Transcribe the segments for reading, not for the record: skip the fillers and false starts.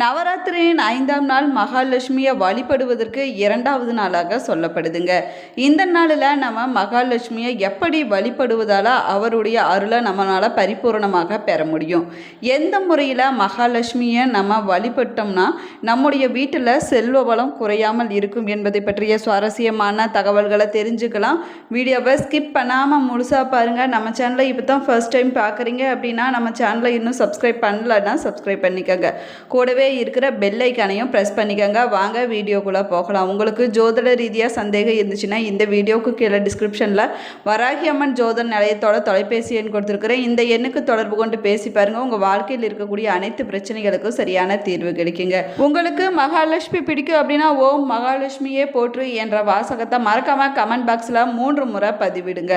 நவராத்திரியின் 5ஆம் நாள் மகாலட்சுமியை வழிபடுவதற்கு 2வது நாளாக சொல்லப்படுதுங்க. இந்த நாளில் நம்ம மகாலட்சுமியை எப்படி வழிபடுவதால் அவருடைய அருளை நம்மளால் பரிபூர்ணமாக பெற முடியும். எந்த முறையில் மகாலட்சுமியை நம்ம வழிபட்டோம்னா நம்முடைய வீட்டில் செல்வ வளம் குறையாமல் இருக்கும் என்பதை பற்றிய சுவாரஸ்யமான தகவல்களை தெரிஞ்சுக்கலாம். வீடியோவை ஸ்கிப் பண்ணாமல் முழுசாக பாருங்கள். நம்ம சேனலை இப்போ தான் ஃபர்ஸ்ட் டைம் பார்க்குறீங்க அப்படின்னா நம்ம சேனலை இன்னும் சப்ஸ்கிரைப் பண்ணலன்னா சப்ஸ்கிரைப் பண்ணிக்கோங்க. கூடவே இருக்கிற பெல் ஐக்கானையும் ப்ரெஸ் பண்ணிக்கோங்க. வாங்க வீடியோக்குள்ளே போகலாம். உங்களுக்கு ஜோதிட ரீதியாக சந்தேகம் இருந்துச்சுன்னா இந்த வீடியோவுக்கு கீழே டிஸ்கிரிப்ஷனில் வராகி அம்மன் ஜோதிட நிலையத்தோட தொலைபேசி எண் கொடுத்துருக்குறேன். இந்த எண்ணுக்கு தொடர்பு கொண்டு பேசி பாருங்கள். உங்கள் வாழ்க்கையில் இருக்கக்கூடிய அனைத்து பிரச்சனைகளுக்கும் சரியான தீர்வு கிடைக்குங்க. உங்களுக்கு மகாலட்சுமி பிடிக்கும் அப்படின்னா ஓம் மகாலட்சுமியே போற்று என்ற வாசகத்தை மறக்காமல் கமெண்ட் பாக்ஸில் 3 முறை பதிவிடுங்க.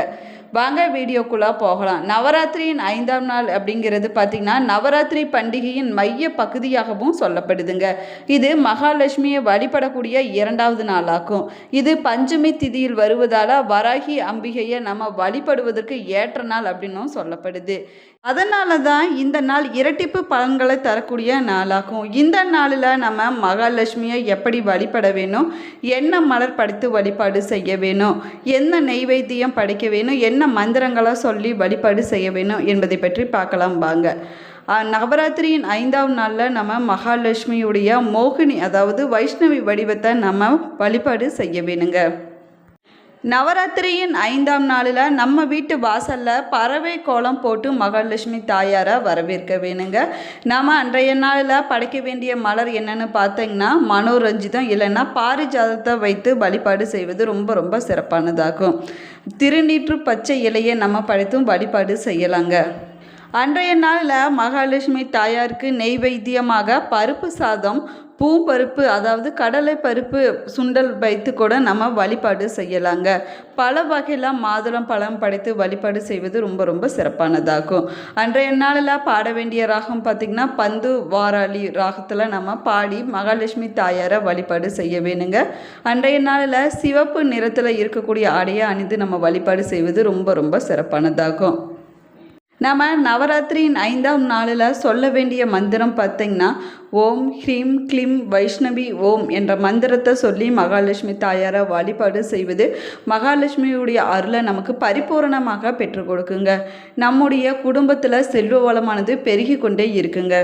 வாங்க வீடியோக்குள்ளே போகலாம். நவராத்திரியின் 5ஆம் நாள் அப்படிங்கிறது பார்த்திங்கன்னா நவராத்திரி பண்டிகையின் மைய பகுதியாகவும் சொல்லப்படுதுங்க. இது மகாலட்சுமியை வழிபடக்கூடிய 2வது நாளாகும். இது பஞ்சமி திதியில் வருவதால் வராகி அம்பிகையை நம்ம வழிபடுவதற்கு ஏற்ற நாள் அப்படின்னும் சொல்லப்படுது. அதனால தான் இந்த நாள் இரட்டிப்பு பலன்களை தரக்கூடிய நாளாகும். இந்த நாளில் நம்ம மகாலட்சுமியை எப்படி வழிபட வேணும், என்ன மலர் படைத்து வழிபாடு செய்ய வேணும், என்ன நெய்வேத்தியம் படைக்க வேணும், என்ன மந்திரங்களை சொல்லி வழிபாடு செய்ய வேணும் என்பதை பற்றி பார்க்கலாம் வாங்க. நவராத்திரியின் 5ஆம் நாளில் நம்ம மகாலட்சுமியுடைய மோகினி அதாவது வைஷ்ணவி வடிவத்தை நம்ம வழிபாடு செய்ய வேணுங்க. நவராத்திரியின் 5ஆம் நாளில் நம்ம வீட்டு வாசலில் பறவை கோலம் போட்டு மகாலட்சுமி தாயாரை வரவேற்க வேணுங்க. நம்ம அன்றைய நாளில் படைக்க வேண்டிய மலர் என்னென்னு பார்த்தீங்கன்னா மனோரஞ்சிதம் இல்லைன்னா பாரிஜாதத்தை வைத்து வழிபாடு செய்வது ரொம்ப ரொம்ப சிறப்பானதாகும். திருநீற்று பச்சை இலையை நம்ம படைத்தும் வழிபாடு செய்யலாங்க. அன்றைய நாளில் மகாலட்சுமி தாயாருக்கு நெய்வேத்தியமாக பருப்பு சாதம், பூம்பருப்பு அதாவது கடலை பருப்பு சுண்டல் வைத்து கூட நம்ம வழிபாடு செய்யலாங்க. பல வகையில் மாதுளம் பழம் படைத்து வழிபாடு செய்வது ரொம்ப ரொம்ப சிறப்பானதாகும். அன்றைய நாளில் பாட வேண்டிய ராகம் பார்த்திங்கன்னா பந்து வாராளி ராகத்தில் நம்ம பாடி மகாலட்சுமி தாயாரை வழிபாடு செய்ய வேணுங்க. அன்றைய நாளில் சிவப்பு நிறத்தில் இருக்கக்கூடிய ஆடையை அணிந்து நம்ம வழிபாடு செய்வது ரொம்ப ரொம்ப சிறப்பானதாகும். நம்ம நவராத்திரியின் 5ஆம் நாளில் சொல்ல வேண்டிய மந்திரம் பார்த்திங்கன்னா ஓம் ஹ்ரீம் க்ளீம் வைஷ்ணவி ஓம் என்ற மந்திரத்தை சொல்லி மகாலட்சுமி தாயாரை வழிபாடு செய்வது மகாலட்சுமியுடைய அருளை நமக்கு பரிபூரணமாக பெற்றுக் கொடுக்குங்க. நம்முடைய குடும்பத்தில் செல்வ வளமானது பெருகி கொண்டே இருக்குங்க.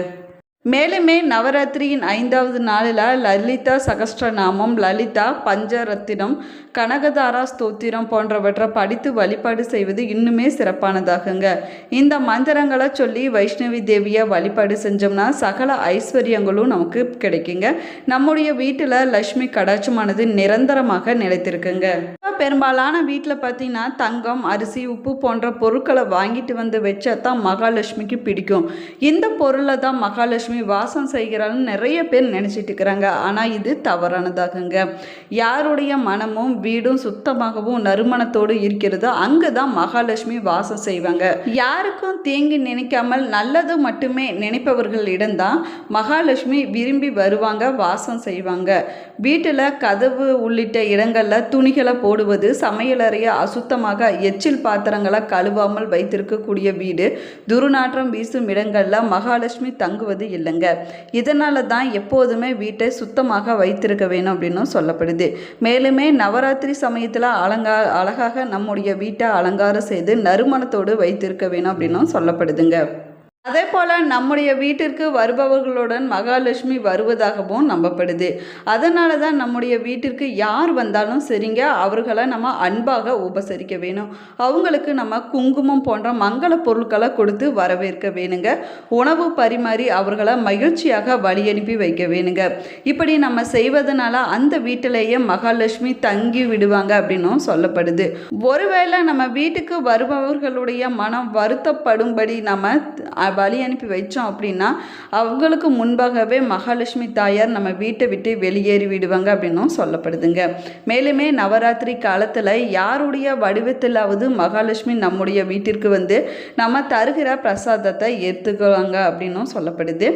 மேலுமே நவராத்திரியின் 5வது நாளில் லலிதா சகஸ்ரநாமம், லலிதா பஞ்சரத்தினம், கனகதாரா ஸ்தோத்திரம் போன்றவற்றை படித்து வழிபாடு செய்வது இன்னுமே சிறப்பானதாகுங்க. இந்த மந்திரங்களை சொல்லி வைஷ்ணவி தேவியை வழிபாடு செஞ்சோம்னா சகல ஐஸ்வர்யங்களும் நமக்கு கிடைக்குங்க. நம்முடைய வீட்டில் லட்சுமி கடாட்சமானது நிரந்தரமாக நிலைத்திருக்குங்க. பெரும்பாலான வீட்டில் பார்த்தீங்கன்னா தங்கம், அரிசி, உப்பு போன்ற பொருட்களை வாங்கிட்டு வந்து வச்சா தான் மகாலட்சுமிக்கு பிடிக்கும். இந்த பொருளை தான் மகாலட்சுமி வாசம் செய்கிறான்னு நிறைய பேர் நினச்சிட்டு இருக்கிறாங்க. ஆனால் இது தவறானதாகுங்க. யாருடைய மனமும் வீடும் சுத்தமாகவும் நறுமணத்தோடு இருக்கிறதோ அங்கே தான் மகாலட்சுமி வாசம் செய்வாங்க. யாருக்கும் தீங்கு நினைக்காமல் நல்லது மட்டுமே நினைப்பவர்களிடம்தான் மகாலட்சுமி விரும்பி வருவாங்க, வாசம் செய்வாங்க. வீட்டில் கதவு உள்ளிட்ட இடங்களில் துணிகளை போடுவது, சமையலறையை அசுத்தமாக எச்சில் பாத்திரங்களை கழுவாமல் வைத்திருக்கக்கூடிய வீடு, துர்நாற்றம் வீசும் இடங்களில் மகாலட்சுமி தங்குவது இல்லைங்க. இதனால தான் எப்போதுமே வீட்டை சுத்தமாக வைத்திருக்க வேணும் அப்படின்னு சொல்லப்படுது. மேலுமே நவராத்திரி சமயத்தில் அழகாக நம்முடைய வீட்டை அலங்காரம் செய்து நறுமணத்தோடு வைத்திருக்க வேணும் அப்படின்னும் சொல்லப்படுதுங்க. அதே போல் நம்முடைய வீட்டிற்கு வருபவர்களுடன் மகாலட்சுமி வருவதாகவும் நம்பப்படுது. அதனால தான் நம்முடைய வீட்டிற்கு யார் வந்தாலும் சரிங்க அவர்களை நம்ம அன்பாக உபசரிக்க வேணும். அவங்களுக்கு நம்ம குங்குமம் போன்ற மங்கள பொருட்களை கொடுத்து வரவேற்க வேணுங்க. உணவு பரிமாறி அவர்களை மகிழ்ச்சியாக வழி அனுப்பி வைக்க வேணுங்க. இப்படி நம்ம செய்வதனால அந்த வீட்டிலேயே மகாலட்சுமி தங்கி விடுவாங்க அப்படின்னும் சொல்லப்படுது. ஒருவேளை நம்ம வீட்டுக்கு வருபவர்களுடைய மனம் வருத்தப்படும்படி நம்ம வழி அனுப்பி வச்சோம் அப்படின்னா அவங்களுக்கு முன்பாகவே மகாலட்சுமி தாயார் நம்ம வீட்டை விட்டு வெளியேறி விடுவாங்க அப்படின்னும் சொல்லப்படுதுங்க. மேலுமே நவராத்திரி காலத்தில் யாருடைய வடிவத்திலாவது மகாலட்சுமி நம்முடைய வீட்டிற்கு வந்து நம்ம தருகிற பிரசாதத்தை ஏற்றுக்குவாங்க அப்படின்னும் சொல்லப்படுது.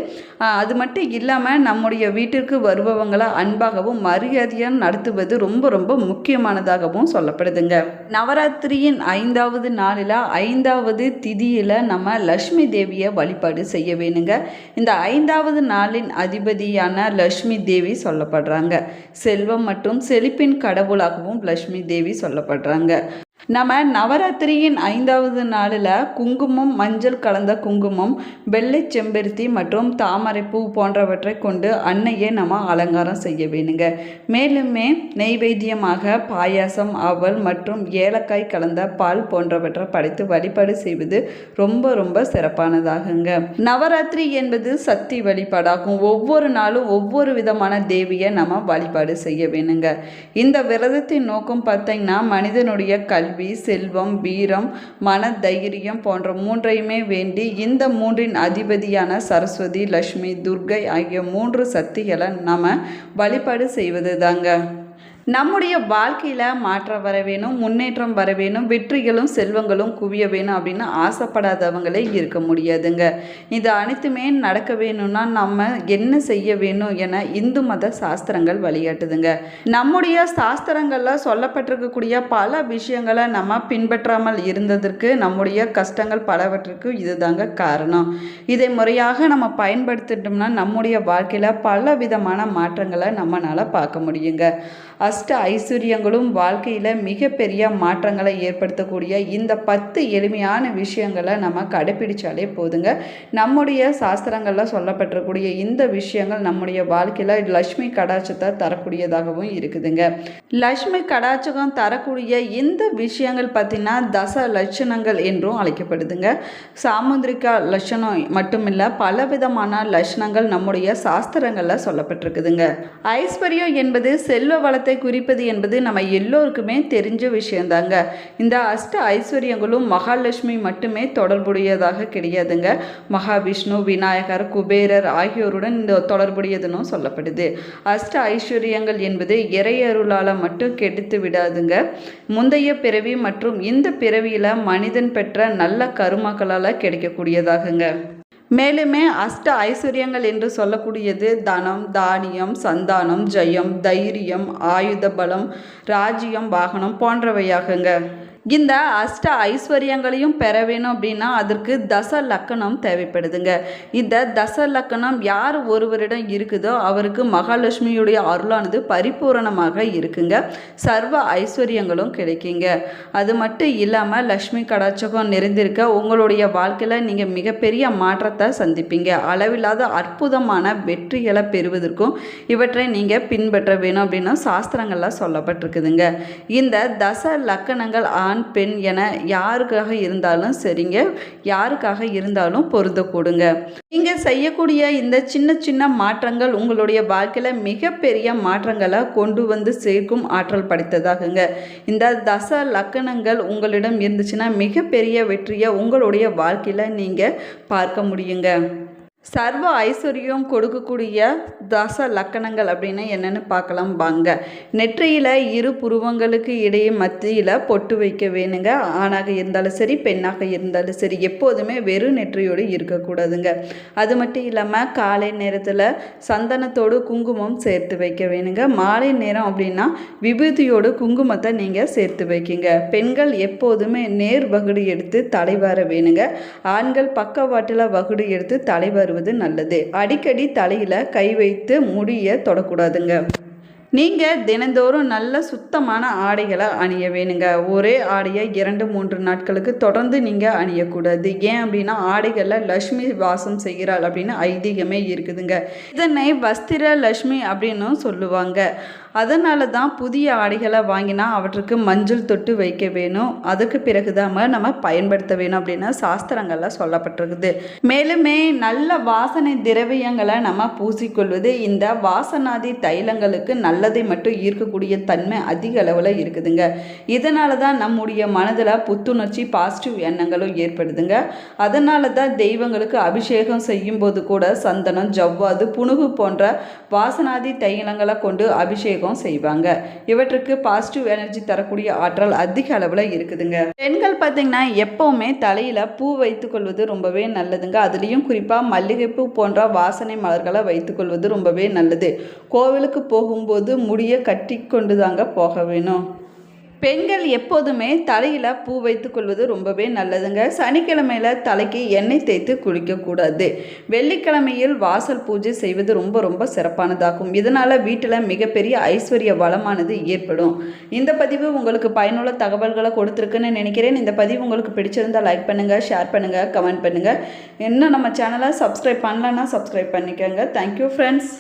அது மட்டும் இல்லாமல் நம்முடைய வீட்டிற்கு வருபவங்களை அன்பாகவும் மரியாதையாக நடத்துவது ரொம்ப ரொம்ப முக்கியமானதாகவும் சொல்லப்படுதுங்க. நவராத்திரியின் 5வது நாளில் 5வது திதியில் நம்ம லட்சுமி தேவியை நீங்கள் வழிபாடு செய்ய வேணுங்க. இந்த 5வது நாளின் அதிபதியான லக்ஷ்மி தேவி சொல்லப்படுறாங்க. செல்வம் மற்றும் செழிப்பின் கடவுளாகவும் லக்ஷ்மி தேவி சொல்லப்படுறாங்க. நம்ம நவராத்திரியின் 5வது நாளில் குங்குமம், மஞ்சள் கலந்த குங்குமம், வெள்ளை செம்பருத்தி மற்றும் தாமரைப்பூ போன்றவற்றை கொண்டு அன்னையை நம்ம அலங்காரம் செய்ய வேணுங்க. மேலுமே நெய்வேத்தியமாக பாயாசம், அவல் மற்றும் ஏலக்காய் கலந்த பால் போன்றவற்றை படைத்து வழிபாடு செய்வது ரொம்ப ரொம்ப சிறப்பானதாகுங்க. நவராத்திரி என்பது சக்தி வழிபாடாகும். ஒவ்வொரு நாளும் ஒவ்வொரு விதமான தேவியை நம்ம வழிபாடு செய்ய வேணுங்க. இந்த விரதத்தின் நோக்கம் பார்த்தீங்கன்னா மனிதனுடைய கல்வி, செல்வம், வீரம், மன தைரியம் போன்ற 3ஐயுமே வேண்டி இந்த 3இன் அதிபதியான சரஸ்வதி, லக்ஷ்மி, துர்கை ஆகிய 3 சக்திகளை நாம வழிபாடு செய்வது தாங்க. நம்முடைய வாழ்க்கையில் மாற்றம் வர வேணும், முன்னேற்றம் வர வேணும், வெற்றிகளும் செல்வங்களும் குவிய வேணும் அப்படின்னு ஆசைப்படாதவங்களே இருக்க முடியாதுங்க. இது அனைத்துமே நடக்க வேணும்னா நம்ம என்ன செய்ய வேணும் என இந்து மத சாஸ்திரங்கள் வழிகாட்டுதுங்க. நம்முடைய சாஸ்திரங்களில் சொல்லப்பட்டிருக்கக்கூடிய பல விஷயங்களை நம்ம பின்பற்றாமல் இருந்ததற்கு நம்முடைய கஷ்டங்கள் பலவற்றுக்கு இதுதாங்க காரணம். இதை முறையாக நம்ம பயன்படுத்திட்டோம்னா நம்முடைய வாழ்க்கையில் பல விதமான மாற்றங்களை நம்மளால் பார்க்க முடியுங்க. அஷ்ட ஐஸ்வர்யங்களும் வாழ்க்கையில் மிகப்பெரிய மாற்றங்களை ஏற்படுத்தக்கூடிய இந்த 10 எளிமையான விஷயங்களை நம்ம கடைப்பிடிச்சாலே போதுங்க. நம்முடைய சாஸ்திரங்களில் சொல்லப்பட்டிருக்கூடிய இந்த விஷயங்கள் நம்முடைய வாழ்க்கையில் லக்ஷ்மி கடாட்சத்தை தரக்கூடியதாகவும் இருக்குதுங்க. லக்ஷ்மி கடாட்சகம் தரக்கூடிய இந்த விஷயங்கள் பார்த்திங்கன்னா தச லட்சணங்கள் என்றும் அழைக்கப்படுதுங்க. சாமுந்திரிகா லட்சணம் மட்டுமில்லை, பலவிதமான லட்சணங்கள் நம்முடைய சாஸ்திரங்களில் சொல்லப்பட்டிருக்குதுங்க. ஐஸ்வர்யம் என்பது செல்வ வளத்தை குறிப்பது என்பது நம்ம எல்லோருக்குமே தெரிஞ்ச விஷயந்தாங்க. இந்த அஷ்ட ஐஸ்வர்யங்களும் மகாலட்சுமி மட்டுமே தொடர்புடையதாக கிடையாதுங்க. மகாவிஷ்ணு, விநாயகர், குபேரர் ஆகியோருடன் இந்த தொடர்புடையதுன்னு சொல்லப்படுது. அஷ்ட ஐஸ்வர்யங்கள் என்பது இறையருளால் மட்டும் கெடுத்து விடாதுங்க. முந்தைய பிறவி மற்றும் இந்த பிறவியில் மனிதன் பெற்ற நல்ல கருமாக்களால் கிடைக்கக்கூடியதாகுங்க. மேலுமே அஷ்ட ஐஸ்வர்யங்கள் என்று சொல்லக்கூடியது தனம், தானியம், சந்தானம், ஜெயம், தைரியம், ஆயுத பலம், ராஜ்யம், வாகனம் போன்றவையாகுங்க. இந்த அஷ்ட ஐஸ்வர்யங்களையும் பெற வேணும் அப்படின்னா அதற்கு தச லக்கணம் தேவைப்படுதுங்க. இந்த தச லக்கணம் யார் ஒருவரிடம் இருக்குதோ அவருக்கு மகாலட்சுமியுடைய அருளானது பரிபூரணமாக இருக்குங்க. சர்வ ஐஸ்வர்யங்களும் கிடைக்குங்க. அது மட்டும் இல்லாமல் லக்ஷ்மி கடாட்சகம் நிறைந்திருக்க உங்களுடைய வாழ்க்கையில் நீங்கள் மிகப்பெரிய மாற்றத்தை சந்திப்பீங்க. அளவில்லாத அற்புதமான வெற்றிகளை பெறுவதற்கும் இவற்றை நீங்கள் பின்பற்ற வேணும் அப்படின்னு சாஸ்திரங்களில் சொல்லப்பட்டிருக்குதுங்க. இந்த தச லக்கணங்கள் பெண் என யாருக்காக இருந்தாலும் சரிங்க, யாருக்காக இருந்தாலும் பொருந்தக்கூடுங்க. நீங்க செய்யக்கூடிய இந்த சின்ன சின்ன மாற்றங்கள் உங்களுடைய வாழ்க்கையில மிகப்பெரிய மாற்றங்களை கொண்டு வந்து சேர்க்கும் ஆற்றல் படைத்ததாகுங்க. இந்த தச லக்கணங்கள் உங்களிடம் இருந்துச்சுன்னா மிகப்பெரிய வெற்றியை உங்களுடைய வாழ்க்கையில நீங்க பார்க்க முடியுங்க. சர்வ ஐஸ்வர்யம் கொடுக்கக்கூடிய தச லக்கணங்கள் அப்படின்னு என்னென்னு பார்க்கலாம் வாங்க. நெற்றியில் 2 புருவங்களுக்கு இடையே மத்தியில் பொட்டு வைக்க வேணுங்க. ஆணாக இருந்தாலும் சரி, பெண்ணாக இருந்தாலும் சரி, எப்போதுமே வெறும் நெற்றியோடு இருக்கக்கூடாதுங்க. அது மட்டும் இல்லாமல் காலை நேரத்தில் சந்தனத்தோடு குங்குமம் சேர்த்து வைக்க வேணுங்க. மாலை நேரம் அப்படின்னா விபூதியோடு குங்குமத்தை நீங்கள் சேர்த்து வைக்கிங்க. பெண்கள் எப்போதுமே நேர் வகுடு எடுத்து தலைவார வேணுங்க. ஆண்கள் பக்கவாட்டில் வகுடு எடுத்து தலைவாரு நல்லது. அடிக்கடி தலையில கை வைத்து முடிய தொடக்கூடாதுங்க. நீங்கள் தினந்தோறும் நல்ல சுத்தமான ஆடைகளை அணிய வேணுங்க. ஒரே ஆடையை 2-3 நாட்களுக்கு தொடர்ந்து நீங்கள் அணியக்கூடாது. ஏன் அப்படின்னா ஆடைகளில் லக்ஷ்மி வாசம் செய்கிறாள் அப்படின்னு ஐதீகமே இருக்குதுங்க. இதனை வஸ்திர லக்ஷ்மி அப்படின்னு சொல்லுவாங்க. அதனால தான் புதிய ஆடைகளை வாங்கினா அவற்றுக்கு மஞ்சள் தொட்டு வைக்க வேணும். அதுக்கு பிறகு தான் நம்ம பயன்படுத்த வேணும் அப்படின்னு சாஸ்திரங்களில் சொல்லப்பட்டிருக்குது. மேலுமே நல்ல வாசனை திரவியங்களை நம்ம பூசிக்கொள்வது இந்த வாசனாதி தைலங்களுக்கு நல்லதை மட்டும் ஈர்க்கக்கூடிய தன்மை அதிக அளவில் இருக்குதுங்க. இதனால தான் நம்முடைய மனதில் புத்துணர்ச்சி, பாசிட்டிவ் எண்ணங்களும் ஏற்படுதுங்க. அதனால தான் தெய்வங்களுக்கு அபிஷேகம் செய்யும் போது கூட சந்தனம், ஜவ்வாது, புனுகு போன்ற வாசனாதி தைலங்களை கொண்டு அபிஷேகம் செய்வாங்க. இவற்றுக்கு பாசிட்டிவ் எனர்ஜி தரக்கூடிய ஆற்றல் அதிக அளவில் இருக்குதுங்க. பெண்கள் பார்த்தீங்கன்னா எப்பவுமே தலையில பூ வைத்துக் கொள்வது ரொம்பவே நல்லதுங்க. அதுலேயும் குறிப்பாக மல்லிகைப்பூ போன்ற வாசனை மலர்களை வைத்துக் கொள்வது ரொம்பவே நல்லது. கோவிலுக்கு போகும்போது முடிய கட்டி கொண்டு தாங்க போக வேணும். பெண்கள் எப்போதுமே தலையில் பூ வைத்து கொள்வது ரொம்பவே நல்லதுங்க. சனிக்கிழமையில் தலைக்கு எண்ணெய் தேய்த்து குளிக்கக்கூடாது. வெள்ளிக்கிழமையில் வாசல் பூஜை செய்வது ரொம்ப ரொம்ப சிறப்பானதாகும். இதனால் வீட்டில் மிகப்பெரிய ஐஸ்வர்ய வளமானது ஏற்படும். இந்த பதிவு உங்களுக்கு பயனுள்ள தகவல்களை கொடுத்துருக்குன்னு நினைக்கிறேன். இந்த பதிவு உங்களுக்கு பிடிச்சிருந்தால் லைக் பண்ணுங்கள், ஷேர் பண்ணுங்கள், கமெண்ட் பண்ணுங்கள். இன்னும் நம்ம சேனலை சப்ஸ்கிரைப் பண்ணலன்னா சப்ஸ்கிரைப் பண்ணிக்கோங்க. Thank you friends.